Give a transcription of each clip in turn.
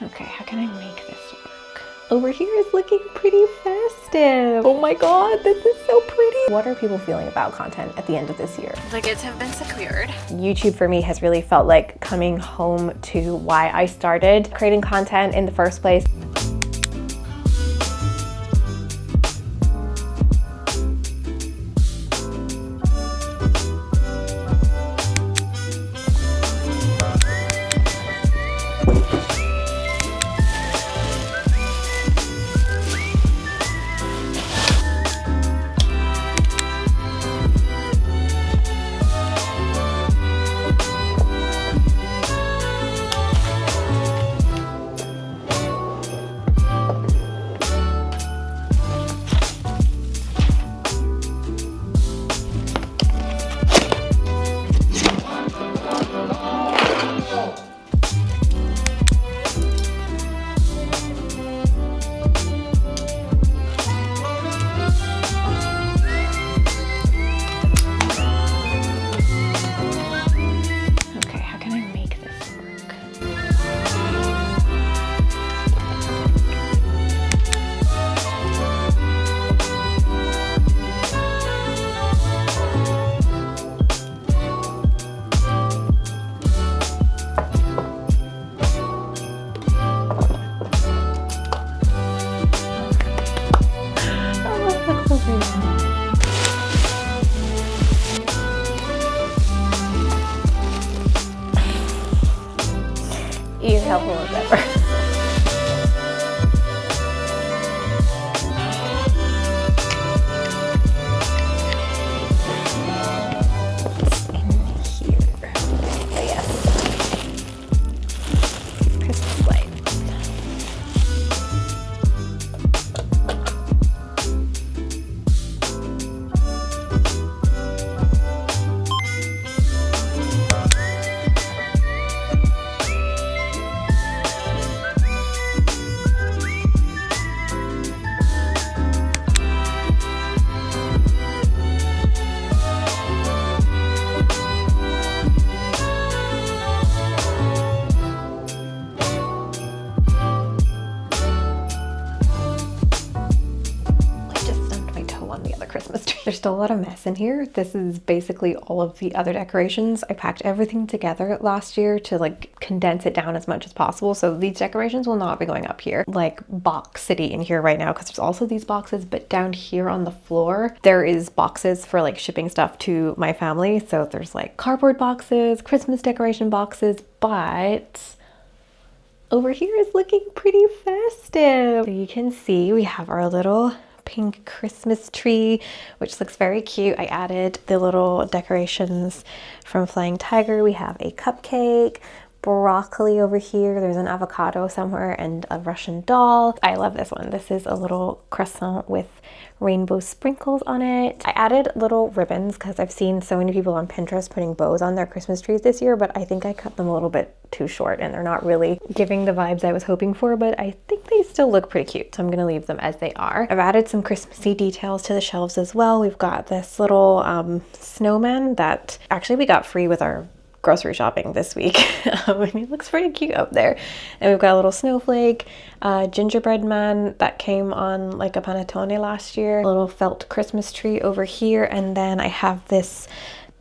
Okay, how can I make this work? Over here is looking pretty festive. Oh my god, this is so pretty. What are people feeling about content at the end of this year? The kids have been secured. YouTube for me has really felt like coming home to why I started creating content in the first place. You're helpful as ever. Christmas tree. There's still a lot of mess in here. This is basically all of the other decorations. I packed everything together last year to like condense it down as much as possible. So these decorations will not be going up here like box city in here right now, because there's also these boxes, but down here on the floor there is boxes for like shipping stuff to my family. So there's like cardboard boxes, Christmas decoration boxes, but over here is looking pretty festive. So you can see we have our little pink Christmas tree, which looks very cute. I added the little decorations from Flying Tiger. We have a cupcake, broccoli over here, there's an avocado somewhere, and a Russian doll. I love this one. This is a little croissant with rainbow sprinkles on it. I added little ribbons because I've seen so many people on Pinterest putting bows on their Christmas trees this year, but I think I cut them a little bit too short and they're not really giving the vibes I was hoping for, but I think they still look pretty cute, so I'm gonna leave them as they are. I've added some Christmassy details to the shelves as well. We've got this little snowman that actually we got free with our grocery shopping this week. And he looks pretty cute up there. And we've got a little snowflake, gingerbread man that came on like a panettone last year, a little felt Christmas tree over here, and then I have this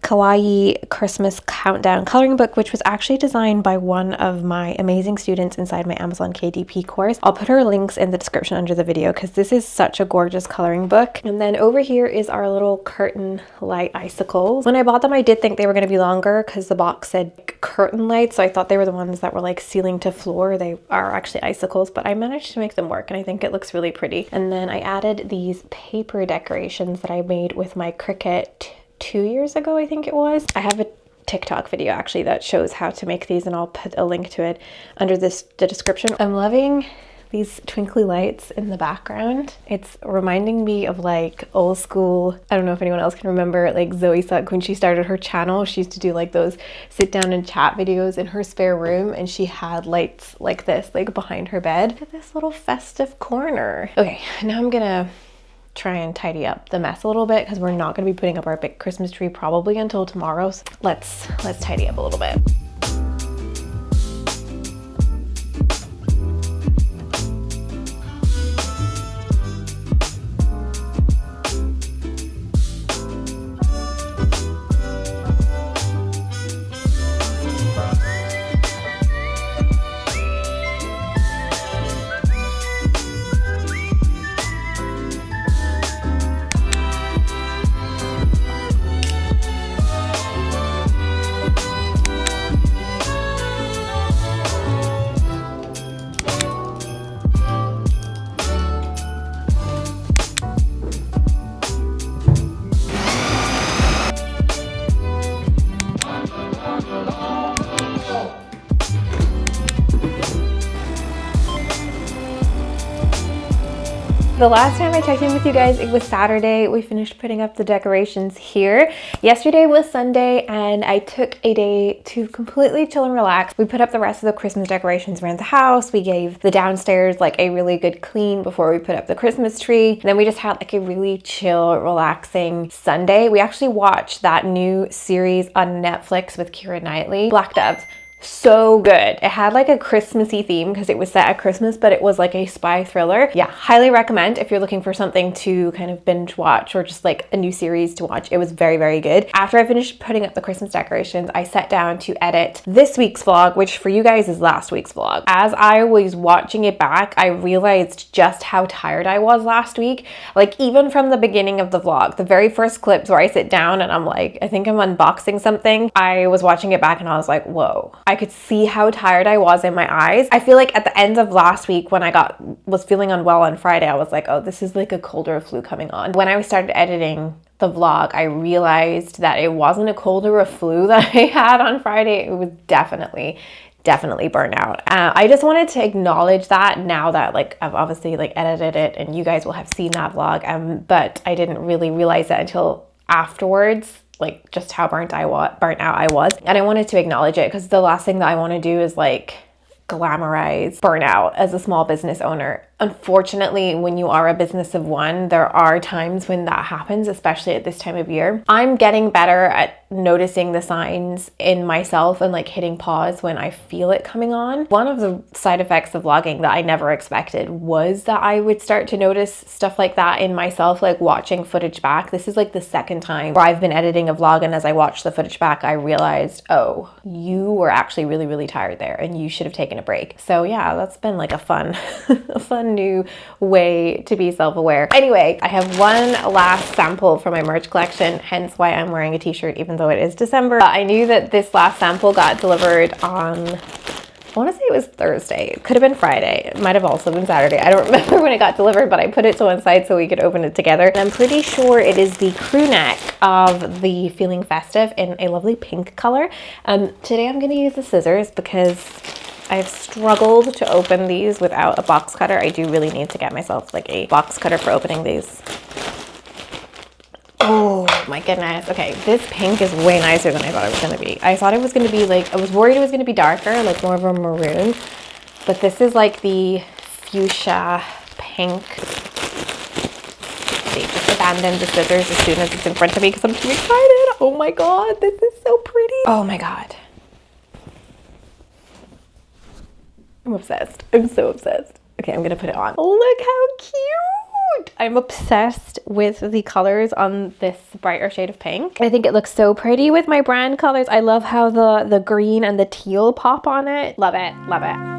kawaii Christmas countdown coloring book, which was actually designed by one of my amazing students inside my Amazon KDP course. I'll put her links in the description under the video because this is such a gorgeous coloring book. And then over here is our little curtain light icicles. When I bought them, I did think they were going to be longer because the box said curtain lights, so I thought they were the ones that were like ceiling to floor. They are actually icicles, but I managed to make them work and I think it looks really pretty. And then I added these paper decorations that I made with my Cricut 2 years ago, I think it was. I have a TikTok video actually that shows how to make these, and I'll put a link to it under the description. I'm loving these twinkly lights in the background. It's reminding me of like old school, I don't know if anyone else can remember, like Zoe Suck when she started her channel, she used to do like those sit down and chat videos in her spare room, and she had lights like this like behind her bed. Look at this little festive corner. Okay, now I'm gonna try and tidy up the mess a little bit because we're not going to be putting up our big Christmas tree probably until tomorrow. So let's tidy up a little bit. The last time I checked in with you guys, it was Saturday. We finished putting up the decorations here. Yesterday was Sunday and I took a day to completely chill and relax. We put up the rest of the Christmas decorations around the house. We gave the downstairs like a really good clean before we put up the Christmas tree. And then we just had like a really chill, relaxing Sunday. We actually watched that new series on Netflix with Keira Knightley, Black Doves. So good. It had like a Christmassy theme because it was set at Christmas, but it was like a spy thriller. Yeah, highly recommend if you're looking for something to kind of binge watch or just like a new series to watch. It was very, very good. After I finished putting up the Christmas decorations, I sat down to edit this week's vlog, which for you guys is last week's vlog. As I was watching it back, I realized just how tired I was last week. Like even from the beginning of the vlog, the very first clips where I sit down and I'm like, I think I'm unboxing something. I was watching it back and I was like, whoa. I could see how tired I was in my eyes. I feel like at the end of last week when I was feeling unwell on Friday, I was like, oh, this is like a cold or a flu coming on. When I started editing the vlog, I realized that it wasn't a cold or a flu that I had on Friday. It was definitely burnout. I just wanted to acknowledge that now that like I've obviously like edited it and you guys will have seen that vlog, but I didn't really realize that until afterwards, like just how burnt out I was. And I wanted to acknowledge it because the last thing that I want to do is like glamorize burnout as a small business owner. Unfortunately, when you are a business of one, there are times when that happens, especially at this time of year. I'm getting better at noticing the signs in myself and like hitting pause when I feel it coming on. One of the side effects of vlogging that I never expected was that I would start to notice stuff like that in myself, like watching footage back. This is like the second time where I've been editing a vlog, and as I watched the footage back, I realized, oh, you were actually really, really tired there and you should have taken a break. So yeah, that's been like a fun, a fun new way to be self-aware. Anyway, I have one last sample from my merch collection, hence why I'm wearing a t-shirt even though it is December. I knew that this last sample got delivered on, I want to say it was Thursday. It could have been Friday. It might have also been Saturday. I don't remember when it got delivered, but I put it to one side so we could open it together. And I'm pretty sure it is the crew neck of the Feeling Festive in a lovely pink color. Today I'm going to use the scissors because I've struggled to open these without a box cutter. I do really need to get myself like a box cutter for opening these. Oh my goodness. Okay, this pink is way nicer than I thought it was going to be. I thought it was going to be like, I was worried it was going to be darker, like more of a maroon, but this is like the fuchsia pink. See, just abandoned the scissors as soon as it's in front of me because I'm too excited. Oh my God, this is so pretty. Oh my God. I'm obsessed. I'm so obsessed. Okay, I'm gonna put it on. Look how cute! I'm obsessed with the colors on this brighter shade of pink. I think it looks so pretty with my brand colors. I love how the green and the teal pop on it. Love it, love it.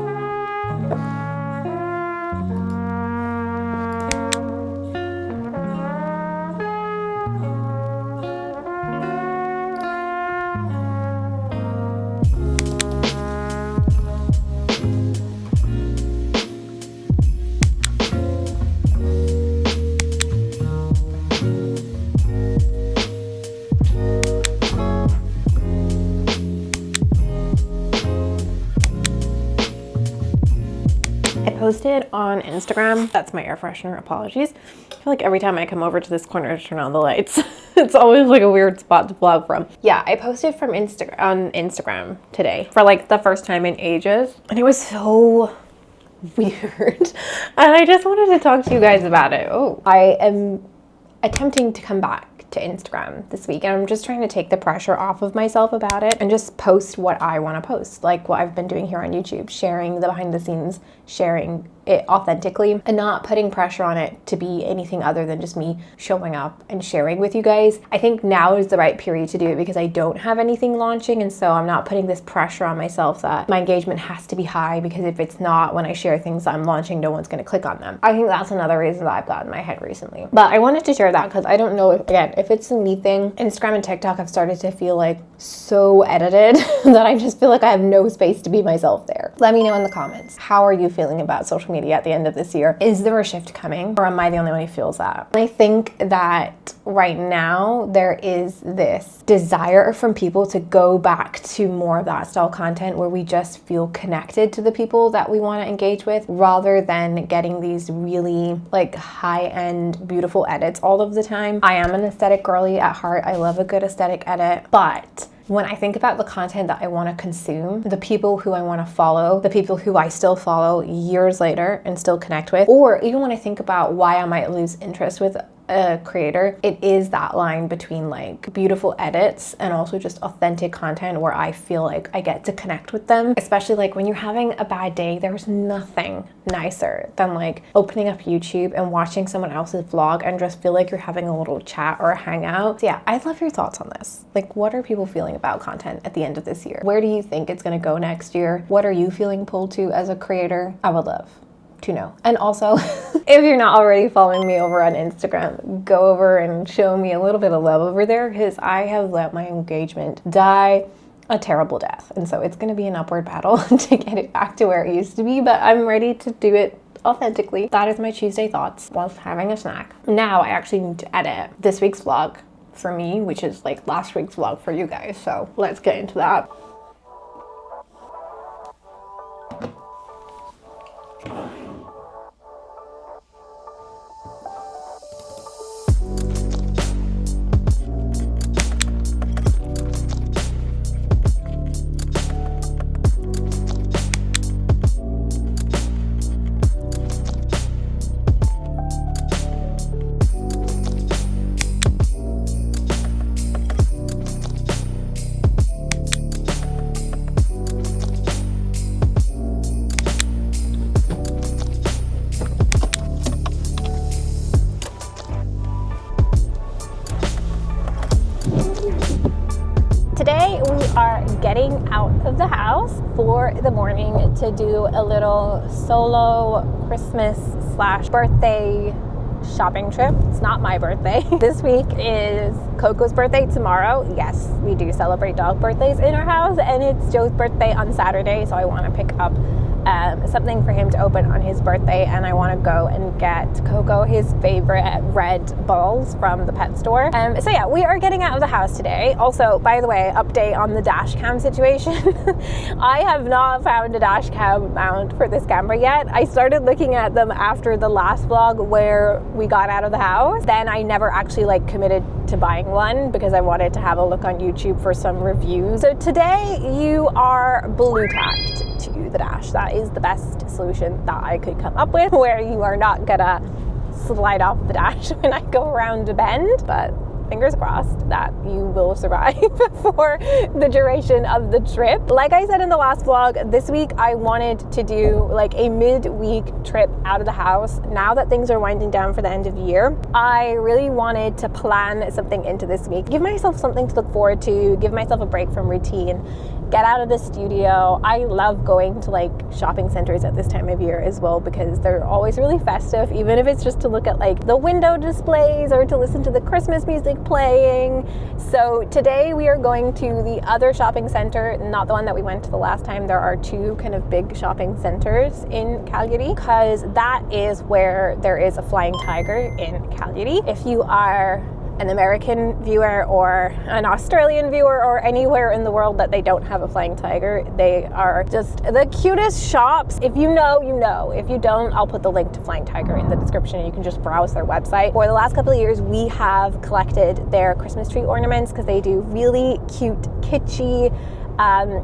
Posted on Instagram. That's my air freshener, apologies. I feel like every time I come over to this corner to turn on the lights, it's always like a weird spot to vlog from. Yeah, I posted from on Instagram today for like the first time in ages, and it was so weird. And I just wanted to talk to you guys about it. Oh, I am attempting to come back to Instagram this week, and I'm just trying to take the pressure off of myself about it and just post what I want to post, like what I've been doing here on YouTube, sharing the behind the scenes, sharing it authentically and not putting pressure on it to be anything other than just me showing up and sharing with you guys. I think now is the right period to do it because I don't have anything launching, and so I'm not putting this pressure on myself that my engagement has to be high, because if it's not, when I share things that I'm launching, no one's going to click on them. I think that's another reason that I've gotten in my head recently. But I wanted to share that because I don't know if, again, if it's a me thing. Instagram and TikTok have started to feel like so edited that I just feel like I have no space to be myself there. Let me know in the comments. How are you feeling about social media at the end of this year? Is there a shift coming, or am I the only one who feels that? I think that right now there is this desire from people to go back to more of that style content where we just feel connected to the people that we want to engage with, rather than getting these really like high-end beautiful edits all of the time. I am an aesthetic girly at heart. I love a good aesthetic edit, but when I think about the content that I want to consume, the people who I want to follow, the people who I still follow years later and still connect with, or even when I think about why I might lose interest with a creator, it is that line between like beautiful edits and also just authentic content where I feel like I get to connect with them. Especially like when you're having a bad day, there's nothing nicer than like opening up YouTube and watching someone else's vlog and just feel like you're having a little chat or a hangout. So yeah, I'd love your thoughts on this. Like, what are people feeling about content at the end of this year? Where do you think it's gonna go next year? What are you feeling pulled to as a creator? I would love to know. And also, if you're not already following me over on Instagram, go over and show me a little bit of love over there, because I have let my engagement die a terrible death. And so it's gonna be an upward battle to get it back to where it used to be, but I'm ready to do it authentically. That is my Tuesday thoughts whilst having a snack. Now I actually need to edit this week's vlog for me, which is like last week's vlog for you guys. So let's get into that. Today we are getting out of the house for the morning to do a little solo Christmas / birthday shopping trip. It's not my birthday. This week is Coco's birthday tomorrow. Yes, we do celebrate dog birthdays in our house, and it's Joe's birthday on Saturday, so I want to pick up something for him to open on his birthday, and I want to go and get Coco his favorite red balls from the pet store. So yeah, we are getting out of the house today. Also, by the way, update on the dash cam situation. I have not found a dash cam mount for this camera yet. I started looking at them after the last vlog where we got out of the house. Then I never actually like committed to buying one because I wanted to have a look on YouTube for some reviews. So today you are blue tacked to the dash. That is the best solution that I could come up with, where you are not gonna slide off the dash when I go around a bend, but fingers crossed that you will survive for the duration of the trip. Like I said in the last vlog, this week I wanted to do like a mid-week trip out of the house. Now that things are winding down for the end of the year, I really wanted to plan something into this week. Give myself something to look forward to, give myself a break from routine, get out of the studio. I love going to like shopping centers at this time of year as well, because they're always really festive, even if it's just to look at like the window displays or to listen to the Christmas music playing. So today we are going to the other shopping center, not the one that we went to the last time. There are two kind of big shopping centers in Calgary, because that is where there is a flying tiger in Calgary. If you are an American viewer or an Australian viewer or anywhere in the world that they don't have a flying tiger, they are just the cutest shops. If you know, you know. If you don't, I'll put the link to Flying Tiger in the description. You can just browse their website. For the last couple of years, we have collected their Christmas tree ornaments because they do really cute, kitschy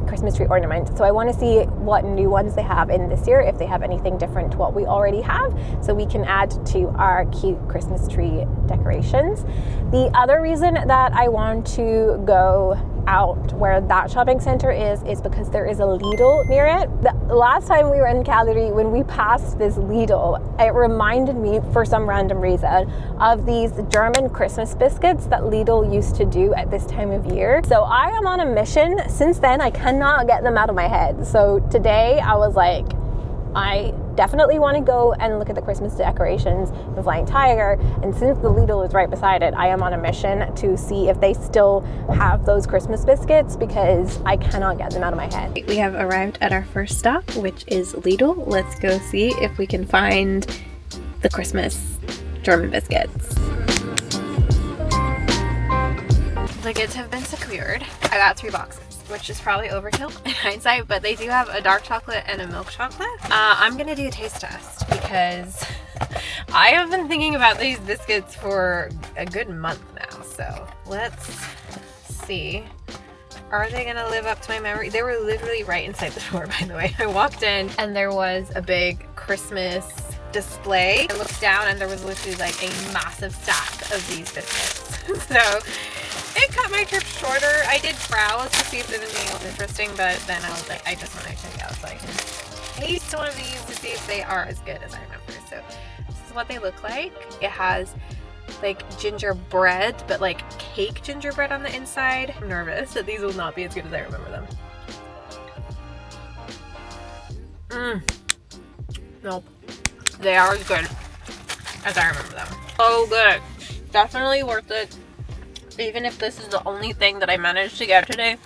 Christmas tree ornament. So I want to see what new ones they have in this year, if they have anything different to what we already have, so we can add to our cute Christmas tree decorations. The other reason that I want to go out where that shopping center is because there is a Lidl near it. The last time we were in Calgary, when we passed this Lidl, it reminded me for some random reason of these German Christmas biscuits that Lidl used to do at this time of year. So I am on a mission. Since then, I cannot get them out of my head. So today I was like, I definitely want to go and look at the Christmas decorations in Flying Tiger, and since the Lidl is right beside it, I am on a mission to see if they still have those Christmas biscuits because I cannot get them out of my head. We have arrived at our first stop, which is Lidl. Let's go see if we can find the Christmas German biscuits. The goods have been secured. I got 3 boxes, which is probably overkill in hindsight, but they do have a dark chocolate and a milk chocolate. I'm gonna do a taste test because I have been thinking about these biscuits for a good month now. So let's see. Are they gonna live up to my memory? They were literally right inside the door, by the way. I walked in and there was a big Christmas display. I looked down and there was literally like a massive stack of these biscuits. So it cut my trip shorter. I did browse to see if there was anything else interesting, but then I was like, I just want to check out so I can taste one of these to see if they are as good as I remember. So this is what they look like. It has like gingerbread, but like cake gingerbread on the inside. I'm nervous that these will not be as good as I remember them. Nope. They are as good as I remember them. So good. Definitely worth it. Even if this is the only thing that I managed to get today.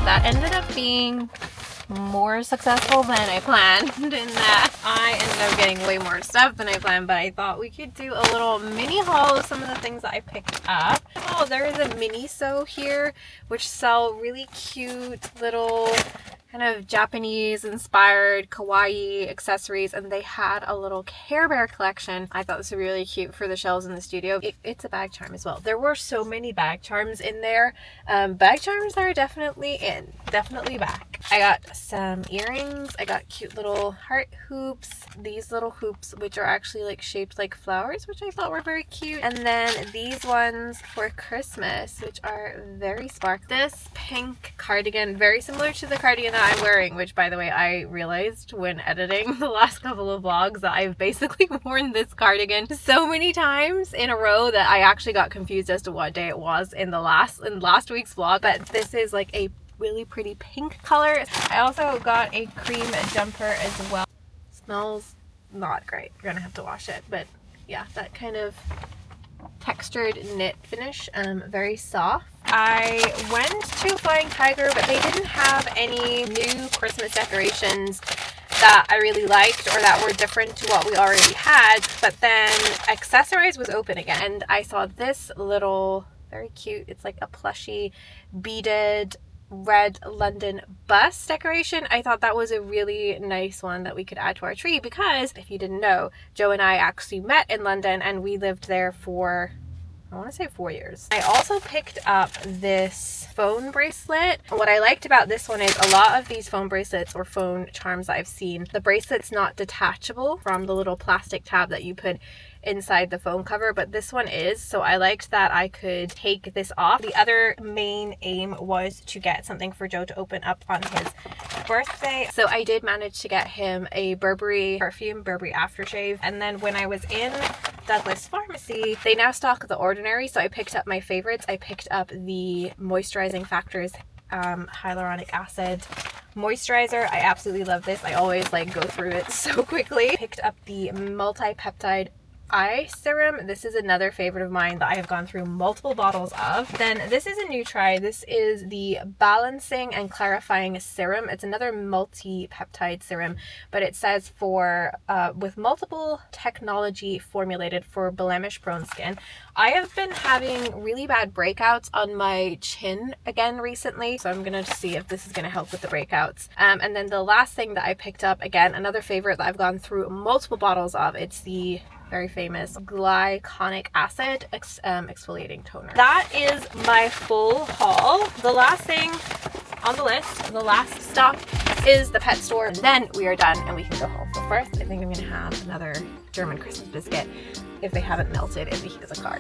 That ended up being more successful than I planned in that I ended up getting way more stuff than I planned, but I thought we could do a little mini haul of some of the things that I picked up. Oh, there is a Miniso here which sell really cute little kind of Japanese inspired kawaii accessories, and they had a little Care Bear collection. I thought this was really cute for the shelves in the studio. It's a bag charm as well. There were so many bag charms in there. Bag charms are definitely back. I got some earrings. I got cute little heart hoops. These little hoops which are actually like shaped like flowers, which I thought were very cute. And then these ones for Christmas, which are very sparkly. This pink cardigan, very similar to the cardigan that I'm wearing, which by the way I realized when editing the last couple of vlogs that I've basically worn this cardigan so many times in a row that I actually got confused as to what day it was in last week's vlog. But this is like a really pretty pink color. I also got a cream jumper as well. Smells not great. You're gonna have to wash it, but yeah, that kind of textured knit finish, very soft. I went to Flying Tiger, but they didn't have any new Christmas decorations that I really liked or that were different to what we already had. But then Accessorize was open again, and I saw this little, very cute, it's like a plushy beaded red London bus decoration. I thought that was a really nice one that we could add to our tree because, if you didn't know, Joe and I actually met in London and we lived there for, I want to say 4 years. I also picked up this phone bracelet. What I liked about this one is a lot of these phone bracelets or phone charms that I've seen, the bracelet's not detachable from the little plastic tab that you put inside the phone cover, but this one is, so I liked that I could take this off. The other main aim was to get something for Joe to open up on his birthday, so I did manage to get him a Burberry perfume, Burberry aftershave. And then when I was in Douglas Pharmacy, they now stock the Ordinary, so I picked up my favorites. I picked up the Moisturizing Factors hyaluronic acid moisturizer. I absolutely love this. I always like go through it so quickly. Picked up the multi-peptide eye serum. This is another favorite of mine that I have gone through multiple bottles of. Then this is a new try. This is the Balancing and Clarifying Serum. It's another multi-peptide serum, but it says for with multiple technology formulated for blemish prone skin. I have been having really bad breakouts on my chin again recently, so I'm gonna see if this is gonna help with the breakouts. And then the last thing that I picked up, again, another favorite that I've gone through multiple bottles of, it's the very famous glycolic acid exfoliating toner. That is my full haul. The last thing on the list, the last stop, is the pet store, and then we are done and we can go home. So first, I think I'm gonna have another German Christmas biscuit if they haven't melted in the heat of the car.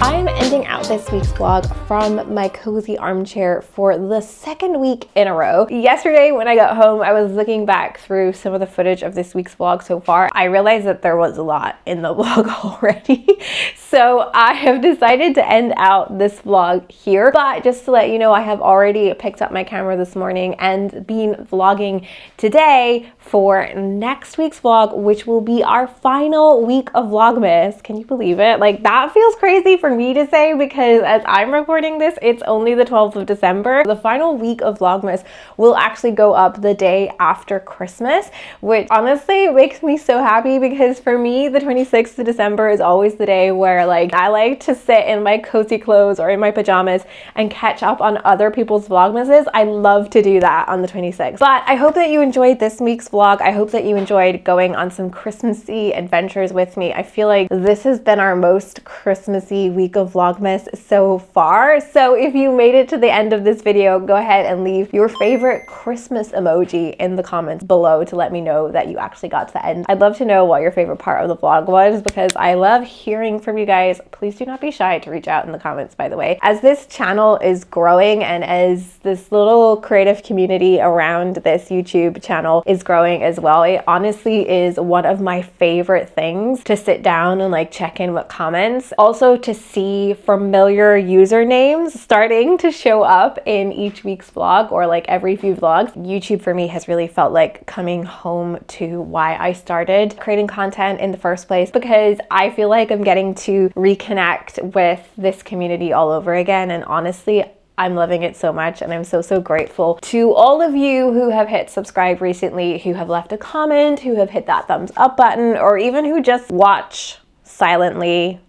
I'm ending out this week's vlog from my cozy armchair for the second week in a row. Yesterday when I got home, I was looking back through some of the footage of this week's vlog so far. I realized that there was a lot in the vlog already. So I have decided to end out this vlog here. But just to let you know, I have already picked up my camera this morning and been vlogging today for next week's vlog, which will be our final week of Vlogmas. Can you believe it? Like, that feels crazy for me to say because as I'm recording this, it's only the 12th of December. The final week of Vlogmas will actually go up the day after Christmas, which honestly makes me so happy because for me, the 26th of December is always the day where like I like to sit in my cozy clothes or in my pajamas and catch up on other people's Vlogmases. I love to do that on the 26th. But I hope that you enjoyed this week's vlog. I hope that you enjoyed going on some Christmassy adventures with me. I feel like this has been our most Christmassy week of Vlogmas so far. So if you made it to the end of this video, go ahead and leave your favorite Christmas emoji in the comments below to let me know that you actually got to the end. I'd love to know what your favorite part of the vlog was because I love hearing from you guys. Please do not be shy to reach out in the comments, by the way. As this channel is growing and as this little creative community around this YouTube channel is growing as well, it honestly is one of my favorite things to sit down and like check in with comments. Also to see familiar usernames starting to show up in each week's vlog or like every few vlogs. YouTube for me has really felt like coming home to why I started creating content in the first place, because I feel like I'm getting to reconnect with this community all over again. And honestly, I'm loving it so much, and I'm so grateful to all of you who have hit subscribe recently, who have left a comment, who have hit that thumbs up button, or even who just watch silently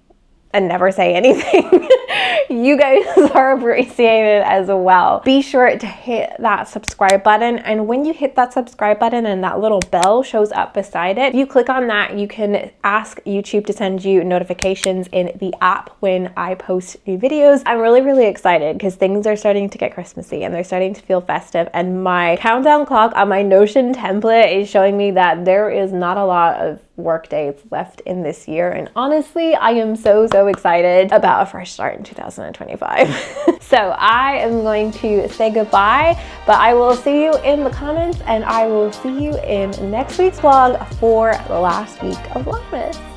and never say anything. You guys are appreciated as well. Be sure to hit that subscribe button, and when you hit that subscribe button and that little bell shows up beside it, if you click on that, you can ask YouTube to send you notifications in the app when I post new videos. I'm really excited because things are starting to get Christmassy and they're starting to feel festive, and my countdown clock on my Notion template is showing me that there is not a lot of work days left in this year, and honestly I am so excited about a fresh start in 2025. So I am going to say goodbye, but I will see you in the comments and I will see you in next week's vlog for the last week of Vlogmas.